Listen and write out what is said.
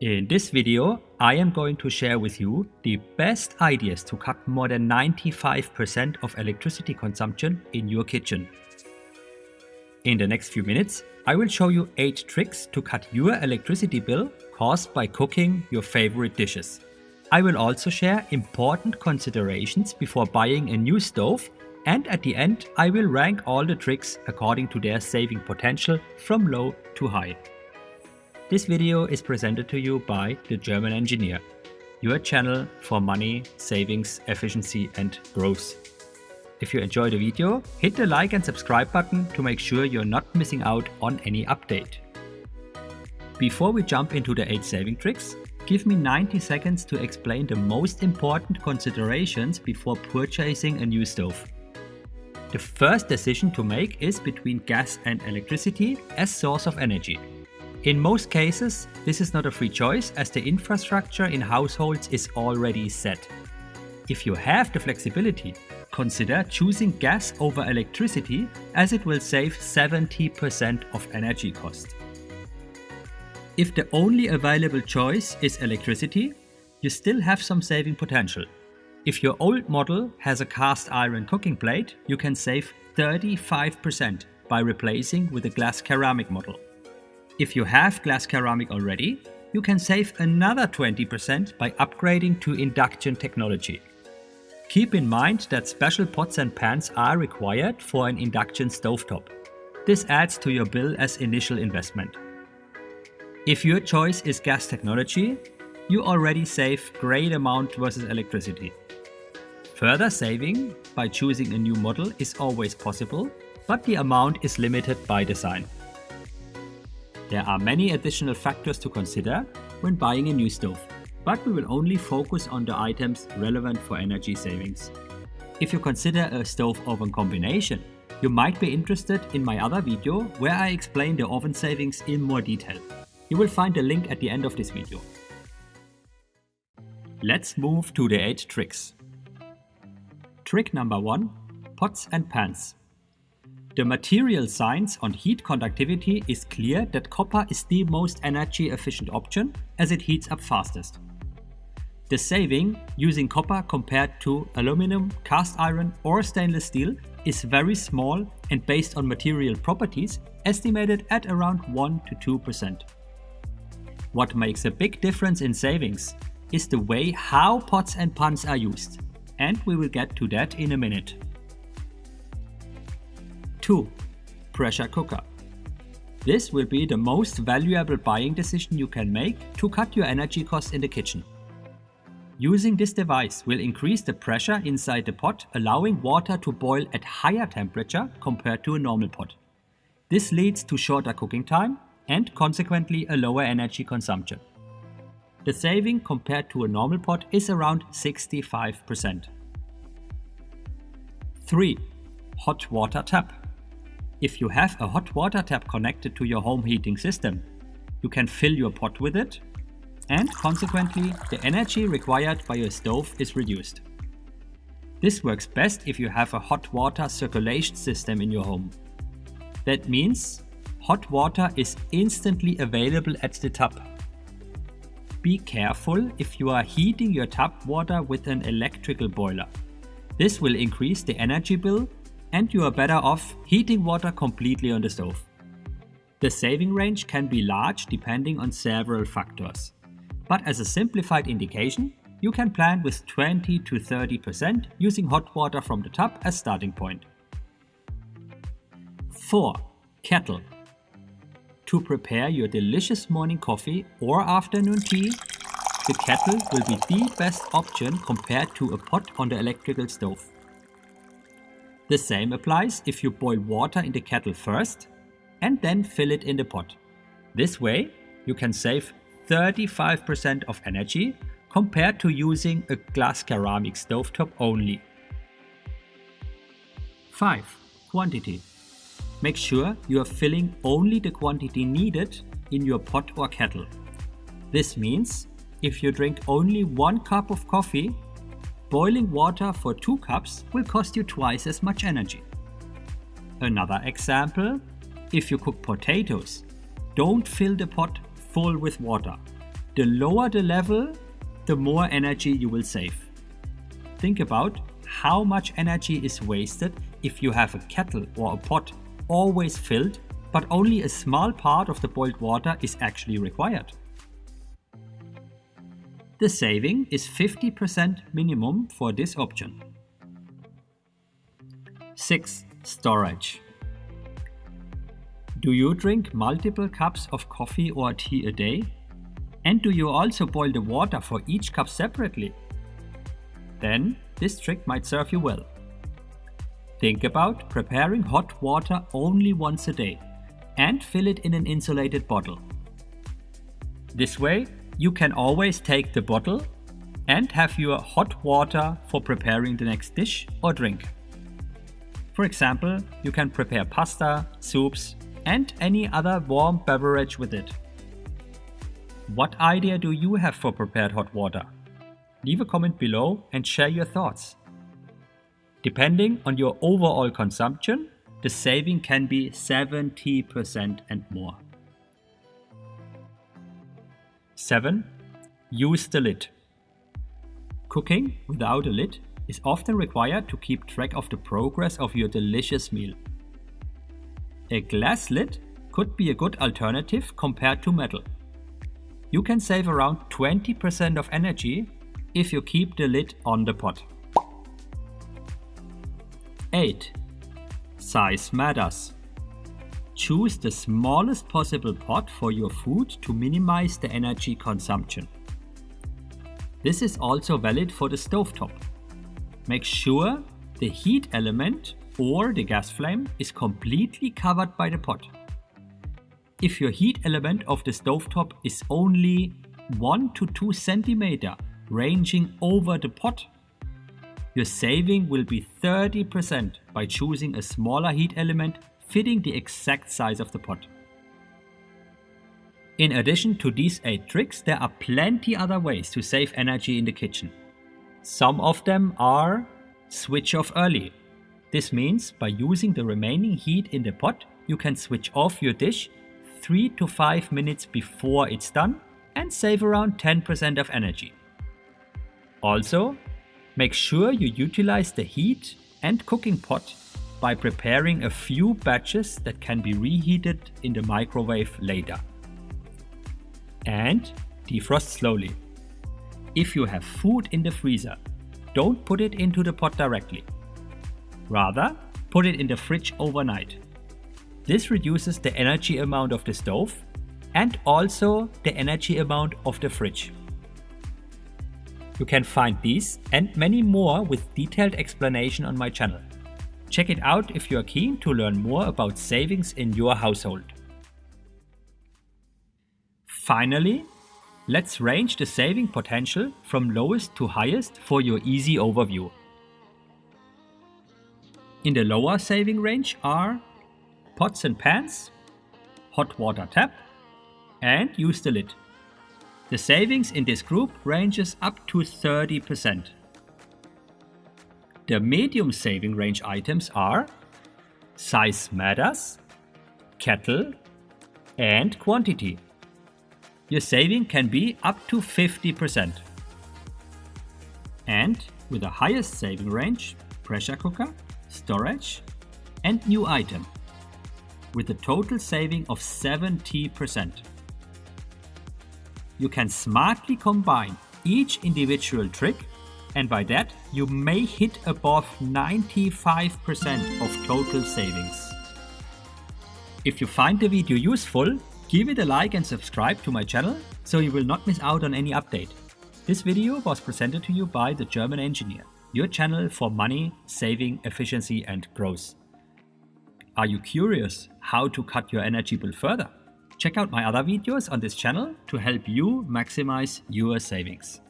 In this video, I am going to share with you the best ideas to cut more than 95% of electricity consumption in your kitchen. In the next few minutes, I will show you 8 tricks to cut your electricity bill caused by cooking your favorite dishes. I will also share important considerations before buying a new stove, and at the end I will rank all the tricks according to their saving potential from low to high. This video is presented to you by The German Engineer, your channel for money, savings, efficiency and growth. If you enjoy the video, hit the like and subscribe button to make sure you're not missing out on any update. Before we jump into the 8 saving tricks, give me 90 seconds to explain the most important considerations before purchasing a new stove. The first decision to make is between gas and electricity as source of energy. In most cases, this is not a free choice as the infrastructure in households is already set. If you have the flexibility, consider choosing gas over electricity as it will save 70% of energy cost. If the only available choice is electricity, you still have some saving potential. If your old model has a cast iron cooking plate, you can save 35% by replacing with a glass ceramic model. If you have glass ceramic already, you can save another 20% by upgrading to induction technology. Keep in mind that special pots and pans are required for an induction stovetop. This adds to your bill as initial investment. If your choice is gas technology, you already save great amount versus electricity. Further saving by choosing a new model is always possible, but the amount is limited by design. There are many additional factors to consider when buying a new stove, but we will only focus on the items relevant for energy savings. If you consider a stove-oven combination, you might be interested in my other video where I explain the oven savings in more detail. You will find a link at the end of this video. Let's move to the 8 tricks. Trick number 1: pots and pans. The material science on heat conductivity is clear that copper is the most energy efficient option as it heats up fastest. The saving using copper compared to aluminum, cast iron or stainless steel is very small and based on material properties estimated at around 1 to 2%. What makes a big difference in savings is the way how pots and pans are used, and we will get to that in a minute. 2. Pressure cooker. This will be the most valuable buying decision you can make to cut your energy costs in the kitchen. Using this device will increase the pressure inside the pot, allowing water to boil at higher temperature compared to a normal pot. This leads to shorter cooking time and consequently a lower energy consumption. The saving compared to a normal pot is around 65%. 3. Hot water tap. If you have a hot water tap connected to your home heating system, you can fill your pot with it, and consequently the energy required by your stove is reduced. This works best if you have a hot water circulation system in your home. That means hot water is instantly available at the tap. Be careful if you are heating your tap water with an electrical boiler. This will increase the energy bill and you are better off heating water completely on the stove. The saving range can be large depending on several factors. But as a simplified indication, you can plan with 20 to 30% using hot water from the tap as starting point. 4. Kettle. To prepare your delicious morning coffee or afternoon tea, the kettle will be the best option compared to a pot on the electrical stove. The same applies if you boil water in the kettle first and then fill it in the pot. This way, you can save 35% of energy compared to using a glass ceramic stovetop only. 5. Quantity. Make sure you are filling only the quantity needed in your pot or kettle. This means if you drink only 1 cup of coffee, boiling water for 2 cups will cost you twice as much energy. Another example, if you cook potatoes, don't fill the pot full with water. the lower the level, the more energy you will save. Think about how much energy is wasted if you have a kettle or a pot always filled, but only a small part of the boiled water is actually required. The saving is 50% minimum for this option. 6. Storage. Do you drink multiple cups of coffee or tea a day? And do you also boil the water for each cup separately? Then this trick might serve you well. Think about preparing hot water only once a day and fill it in an insulated bottle. This way, you can always take the bottle and have your hot water for preparing the next dish or drink. For example, you can prepare pasta, soups, and any other warm beverage with it. What idea do you have for prepared hot water? Leave a comment below and share your thoughts. Depending on your overall consumption, the saving can be 70% and more. 7. Use the lid. Cooking without a lid is often required to keep track of the progress of your delicious meal. A glass lid could be a good alternative compared to metal. You can save around 20% of energy if you keep the lid on the pot. 8. Size matters. Choose the smallest possible pot for your food to minimize the energy consumption. This is also valid for the stovetop. Make sure the heat element or the gas flame is completely covered by the pot. If your heat element of the stovetop is only 1 to 2 cm ranging over the pot, your saving will be 30% by choosing a smaller heat element fitting the exact size of the pot. In addition to these 8 tricks, there are plenty other ways to save energy in the kitchen. Some of them are switch off early. This means by using the remaining heat in the pot, you can switch off your dish 3 to 5 minutes before it's done and save around 10% of energy. Also, make sure you utilize the heat and cooking pot by preparing a few batches that can be reheated in the microwave later. And defrost slowly. If you have food in the freezer, don't put it into the pot directly. Rather, put it in the fridge overnight. This reduces the energy amount of the stove and also the energy amount of the fridge. You can find these and many more with detailed explanation on my channel. Check it out if you are keen to learn more about savings in your household. Finally, let's range the saving potential from lowest to highest for your easy overview. In the lower saving range are pots and pans, hot water tap, and use the lid. The savings in this group ranges up to 30%. The medium saving range items are size matters, kettle, and quantity. Your saving can be up to 50%. And with the highest saving range, pressure cooker, storage, and new item, with a total saving of 70%. You can smartly combine each individual trick, and by that you may hit above 95% of total savings. If you find the video useful, give it a like and subscribe to my channel so you will not miss out on any update. This video was presented to you by The German Engineer, your channel for money, saving, efficiency and growth. Are you curious how to cut your energy bill further? Check out my other videos on this channel to help you maximize your savings.